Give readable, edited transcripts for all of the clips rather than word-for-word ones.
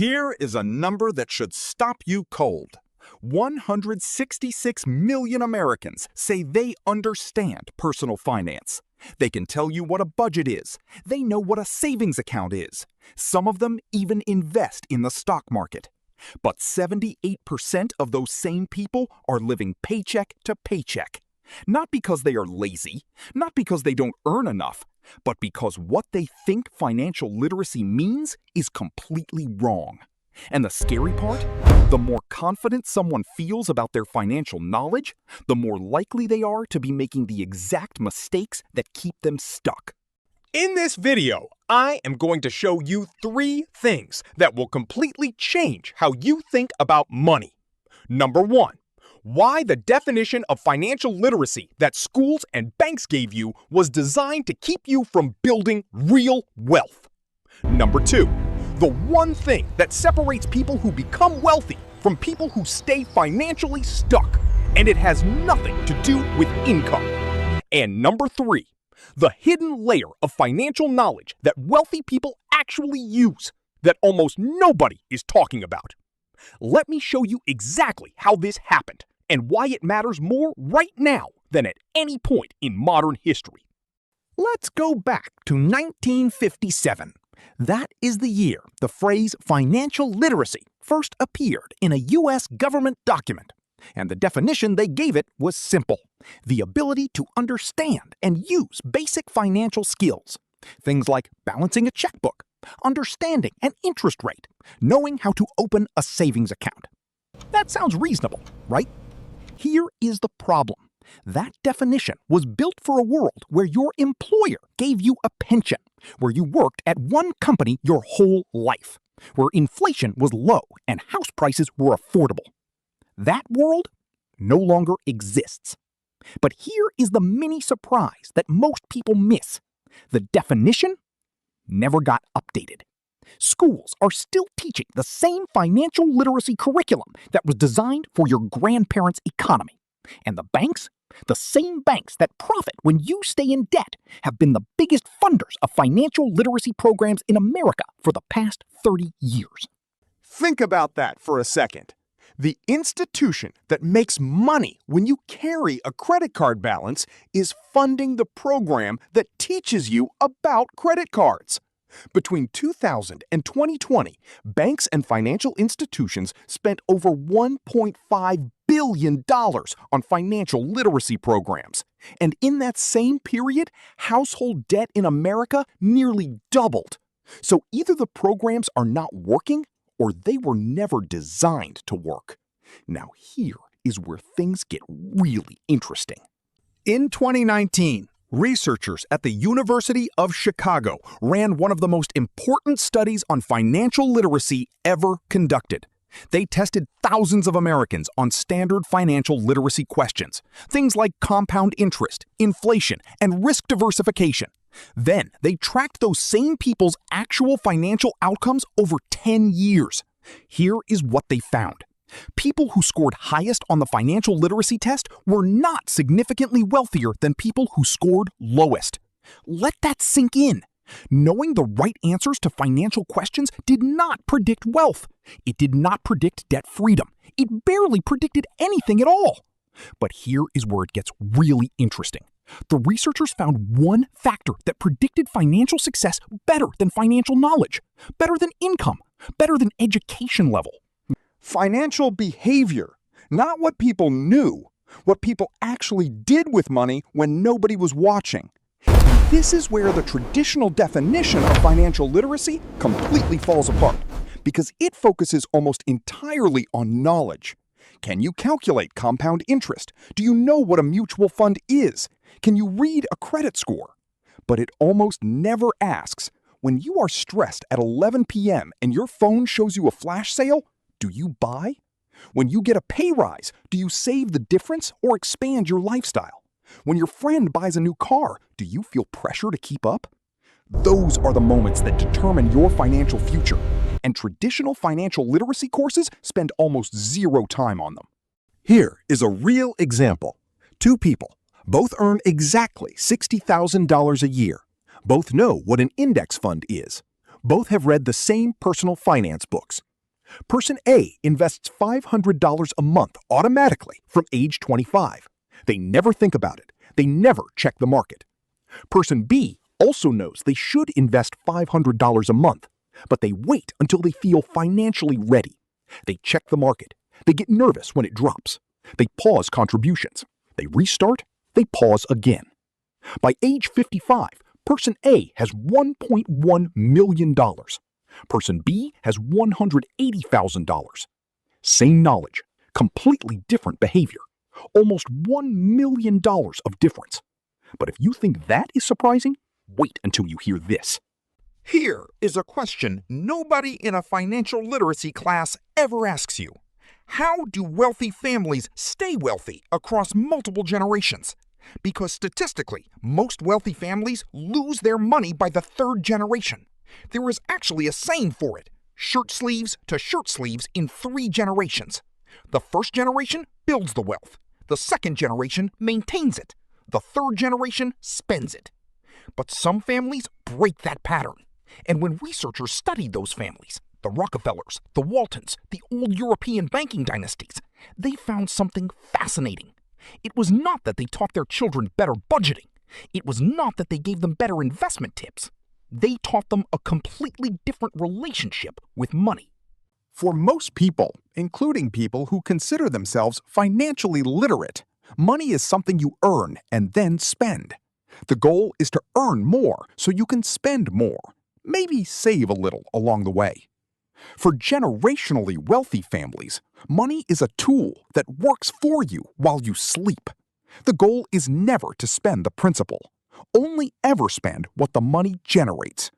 Here is a number that should stop you cold. 166 million Americans say they understand personal finance. They can tell you what a budget is. They know what a savings account is. Some of them even invest in the stock market. But 78% of those same people are living paycheck to paycheck. Not because they are lazy, not because they don't earn enough, but because what they think financial literacy means is completely wrong. And the scary part? The more confident someone feels about their financial knowledge, the more likely they are to be making the exact mistakes that keep them stuck. In this video, I am going to show you 3 things that will completely change how you think about money. Number 1, why the definition of financial literacy that schools and banks gave you was designed to keep you from building real wealth. Number 2, the one thing that separates people who become wealthy from people who stay financially stuck, and it has nothing to do with income. And number 3, the hidden layer of financial knowledge that wealthy people actually use that almost nobody is talking about. Let me show you exactly how this happened and why it matters more right now than at any point in modern history. Let's go back to 1957. That is the year the phrase financial literacy first appeared in a U.S. government document. And the definition they gave it was simple: the ability to understand and use basic financial skills. Things like balancing a checkbook, understanding an interest rate, knowing how to open a savings account. That sounds reasonable, right? Here is the problem. That definition was built for a world where your employer gave you a pension, where you worked at one company your whole life, where inflation was low and house prices were affordable. That world no longer exists. But here is the mini surprise that most people miss. The definition never got updated. Schools are still teaching the same financial literacy curriculum that was designed for your grandparents' economy. And the banks, the same banks that profit when you stay in debt, have been the biggest funders of financial literacy programs in America for the past 30 years. Think about that for a second. The institution that makes money when you carry a credit card balance is funding the program that teaches you about credit cards. Between 2000 and 2020, banks and financial institutions spent over $1.5 billion on financial literacy programs. And in that same period, household debt in America nearly doubled. So either the programs are not working, or they were never designed to work. Now here is where things get really interesting. In 2019, researchers at the University of Chicago ran one of the most important studies on financial literacy ever conducted. They tested thousands of Americans on standard financial literacy questions, things like compound interest, inflation, and risk diversification. Then they tracked those same people's actual financial outcomes over 10 years. Here is what they found. People who scored highest on the financial literacy test were not significantly wealthier than people who scored lowest. Let that sink in. Knowing the right answers to financial questions did not predict wealth. It did not predict debt freedom. It barely predicted anything at all. But here is where it gets really interesting. The researchers found one factor that predicted financial success better than financial knowledge, better than income, better than education level. Financial behavior, not what people knew, what people actually did with money when nobody was watching. This is where the traditional definition of financial literacy completely falls apart, because it focuses almost entirely on knowledge. Can you calculate compound interest? Do you know what a mutual fund is? Can you read a credit score? But it almost never asks, when you are stressed at 11 p.m. and your phone shows you a flash sale, do you buy? When you get a pay rise, do you save the difference or expand your lifestyle? When your friend buys a new car, do you feel pressure to keep up? Those are the moments that determine your financial future, and traditional financial literacy courses spend almost zero time on them. Here is a real example. 2 people, both earn exactly $60,000 a year. Both know what an index fund is. Both have read the same personal finance books. Person A invests $500 a month automatically from age 25. They never think about it. They never check the market. Person B also knows they should invest $500 a month, but they wait until they feel financially ready. They check the market. They get nervous when it drops. They pause contributions. They restart. They pause again. By age 55, Person A has $1.1 million. Person B has $180,000. Same knowledge, completely different behavior. Almost $1 million of difference. But if you think that is surprising, wait until you hear this. Here is a question nobody in a financial literacy class ever asks you. How do wealthy families stay wealthy across multiple generations? Because statistically, most wealthy families lose their money by the third generation. There is actually a saying for it: shirt sleeves to shirt sleeves in 3 generations. The first generation builds the wealth. The second generation maintains it. The third generation spends it. But some families break that pattern. And when researchers studied those families, the Rockefellers, the Waltons, the old European banking dynasties, they found something fascinating. It was not that they taught their children better budgeting. It was not that they gave them better investment tips. They taught them a completely different relationship with money. For most people, including people who consider themselves financially literate, money is something you earn and then spend. The goal is to earn more so you can spend more, maybe save a little along the way. For generationally wealthy families, money is a tool that works for you while you sleep. The goal is never to spend the principal, only ever spend what the money generates.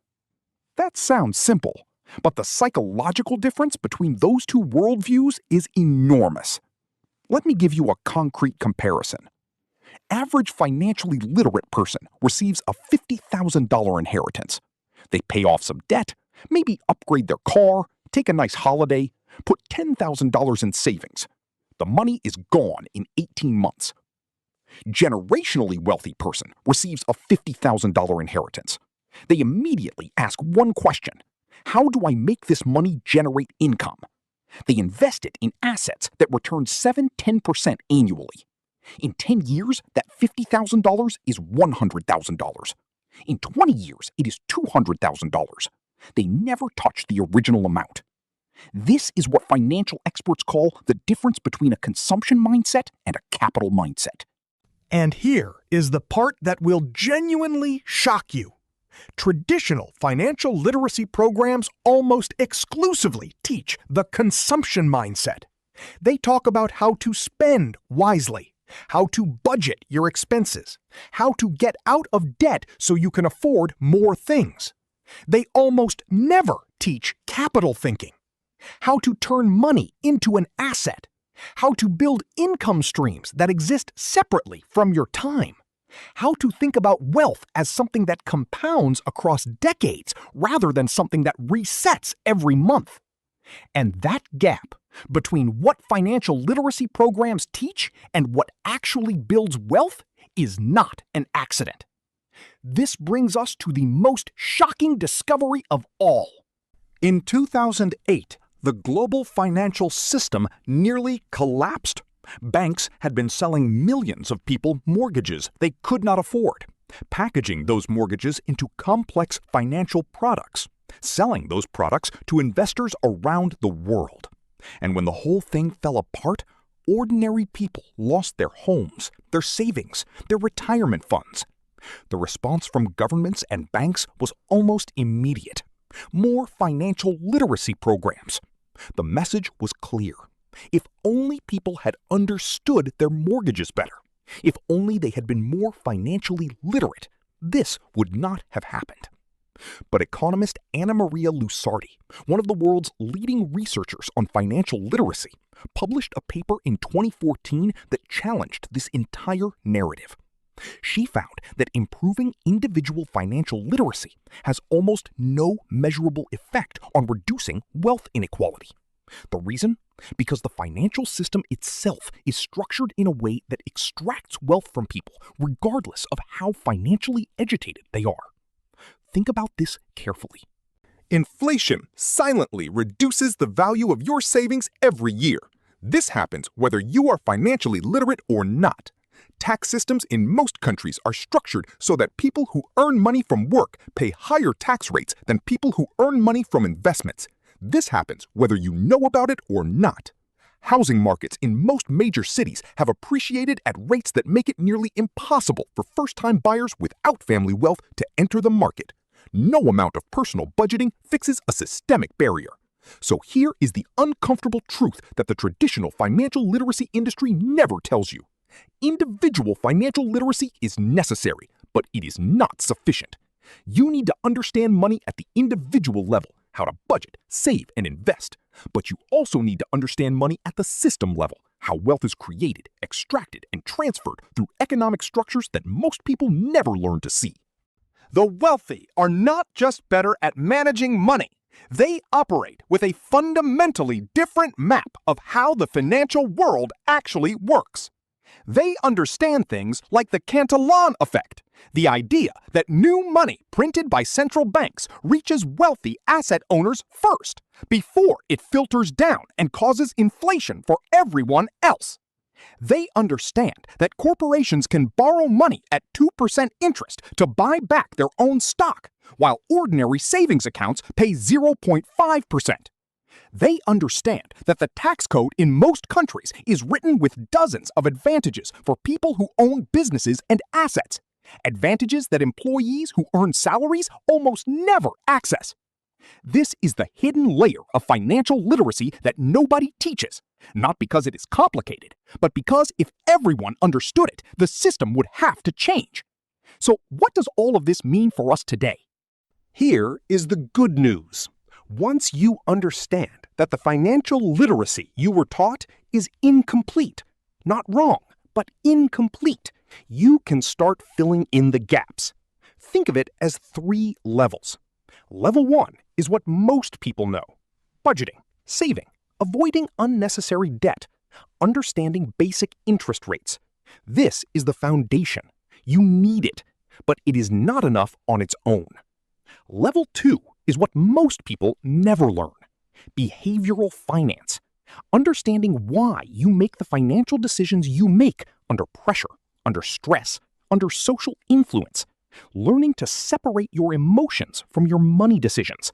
That sounds simple, but the psychological difference between those two worldviews is enormous. Let me give you a concrete comparison. Average financially literate person receives a $50,000 inheritance. They pay off some debt, maybe upgrade their car, take a nice holiday, put $10,000 in savings. The money is gone in 18 months. Generationally wealthy person receives a $50,000 inheritance. They immediately ask one question: how do I make this money generate income? They invest it in assets that return 7-10% annually. In 10 years, that $50,000 is $100,000. In 20 years, it is $200,000. They never touch the original amount. This is what financial experts call the difference between a consumption mindset and a capital mindset. And here is the part that will genuinely shock you. Traditional financial literacy programs almost exclusively teach the consumption mindset. They talk about how to spend wisely, how to budget your expenses, how to get out of debt so you can afford more things. They almost never teach capital thinking, how to turn money into an asset, how to build income streams that exist separately from your time, how to think about wealth as something that compounds across decades rather than something that resets every month. And that gap between what financial literacy programs teach and what actually builds wealth is not an accident. This brings us to the most shocking discovery of all. In 2008, the global financial system nearly collapsed. Banks had been selling millions of people mortgages they could not afford, packaging those mortgages into complex financial products, selling those products to investors around the world. And when the whole thing fell apart, ordinary people lost their homes, their savings, their retirement funds. The response from governments and banks was almost immediate. More financial literacy programs. The message was clear. If only people had understood their mortgages better, if only they had been more financially literate, this would not have happened. But economist Anna Maria Lusardi, one of the world's leading researchers on financial literacy, published a paper in 2014 that challenged this entire narrative. She found that improving individual financial literacy has almost no measurable effect on reducing wealth inequality. The reason? Because the financial system itself is structured in a way that extracts wealth from people regardless of how financially educated they are. Think about this carefully. Inflation silently reduces the value of your savings every year. This happens whether you are financially literate or not. Tax systems in most countries are structured so that people who earn money from work pay higher tax rates than people who earn money from investments. This happens whether you know about it or not. Housing markets in most major cities have appreciated at rates that make it nearly impossible for first-time buyers without family wealth to enter the market. No amount of personal budgeting fixes a systemic barrier. So here is the uncomfortable truth that the traditional financial literacy industry never tells you. Individual financial literacy is necessary, but it is not sufficient. You need to understand money at the individual level, how to budget, save, and invest. But you also need to understand money at the system level, how wealth is created, extracted, and transferred through economic structures that most people never learn to see. The wealthy are not just better at managing money. They operate with a fundamentally different map of how the financial world actually works. They understand things like the Cantillon effect, the idea that new money printed by central banks reaches wealthy asset owners first, before it filters down and causes inflation for everyone else. They understand that corporations can borrow money at 2% interest to buy back their own stock, while ordinary savings accounts pay 0.5%. They understand that the tax code in most countries is written with dozens of advantages for people who own businesses and assets, advantages that employees who earn salaries almost never access. This is the hidden layer of financial literacy that nobody teaches, not because it is complicated, but because if everyone understood it, the system would have to change. So what does all of this mean for us today? Here is the good news. Once you understand that the financial literacy you were taught is incomplete, not wrong, but incomplete, you can start filling in the gaps. Think of it as 3 levels. Level 1 is what most people know: budgeting, saving, avoiding unnecessary debt, understanding basic interest rates. This is the foundation. You need it, but it is not enough on its own. Level 2 is what most people never learn: behavioral finance, understanding why you make the financial decisions you make under pressure, under stress, under social influence, learning to separate your emotions from your money decisions,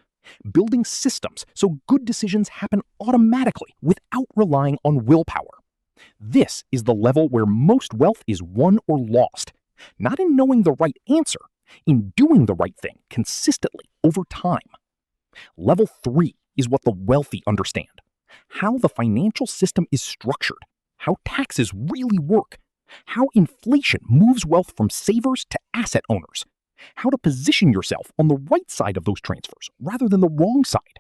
building systems so good decisions happen automatically without relying on willpower. This is the level where most wealth is won or lost, not in knowing the right answer, in doing the right thing consistently over time. Level 3 is what the wealthy understand: how the financial system is structured, how taxes really work, how inflation moves wealth from savers to asset owners, how to position yourself on the right side of those transfers rather than the wrong side.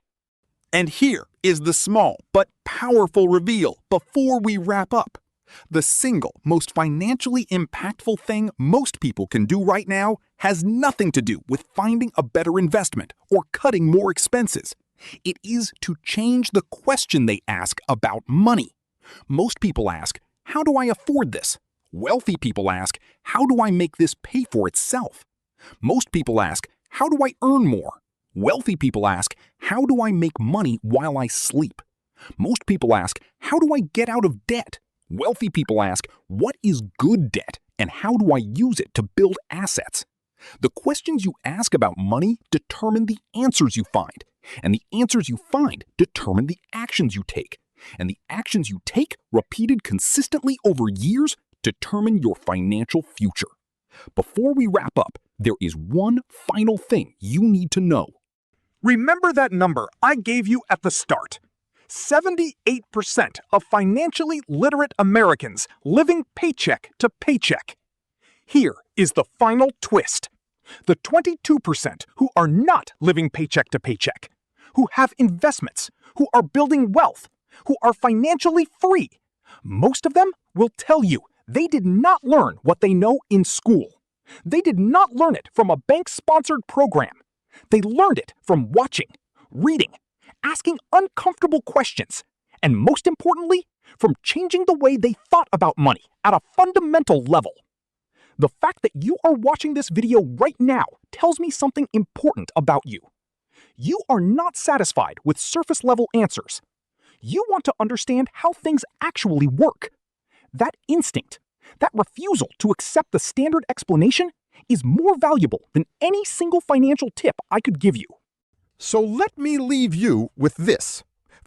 And here is the small but powerful reveal before we wrap up. The single most financially impactful thing most people can do right now has nothing to do with finding a better investment or cutting more expenses. It is to change the question they ask about money. Most people ask, "How do I afford this?" Wealthy people ask, "How do I make this pay for itself?" Most people ask, "How do I earn more?" Wealthy people ask, "How do I make money while I sleep?" Most people ask, "How do I get out of debt?" Wealthy people ask, "What is good debt and how do I use it to build assets?" The questions you ask about money determine the answers you find, and the answers you find determine the actions you take, and the actions you take, repeated consistently over years, determine your financial future. Before we wrap up, there is one final thing you need to know. Remember that number I gave you at the start. 78% of financially literate Americans living paycheck to paycheck. Here is the final twist. The 22% who are not living paycheck to paycheck, who have investments, who are building wealth, who are financially free, most of them will tell you they did not learn what they know in school. They did not learn it from a bank-sponsored program. They learned it from watching, reading, asking uncomfortable questions, and most importantly, from changing the way they thought about money at a fundamental level. The fact that you are watching this video right now tells me something important about you. You are not satisfied with surface-level answers. You want to understand how things actually work. That instinct, that refusal to accept the standard explanation, is more valuable than any single financial tip I could give you. So let me leave you with this.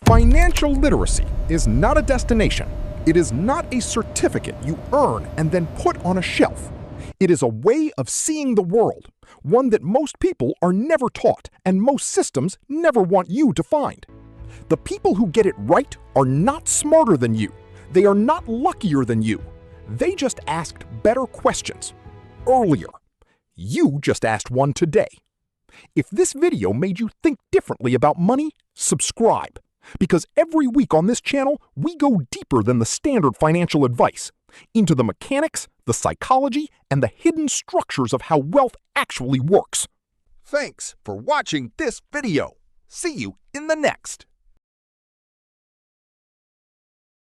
Financial literacy is not a destination. It is not a certificate you earn and then put on a shelf. It is a way of seeing the world, one that most people are never taught and most systems never want you to find. The people who get it right are not smarter than you. They are not luckier than you. They just asked better questions earlier. You just asked one today. If this video made you think differently about money, subscribe. Because every week on this channel, we go deeper than the standard financial advice, into the mechanics, the psychology, and the hidden structures of how wealth actually works. Thanks for watching this video. See you in the next.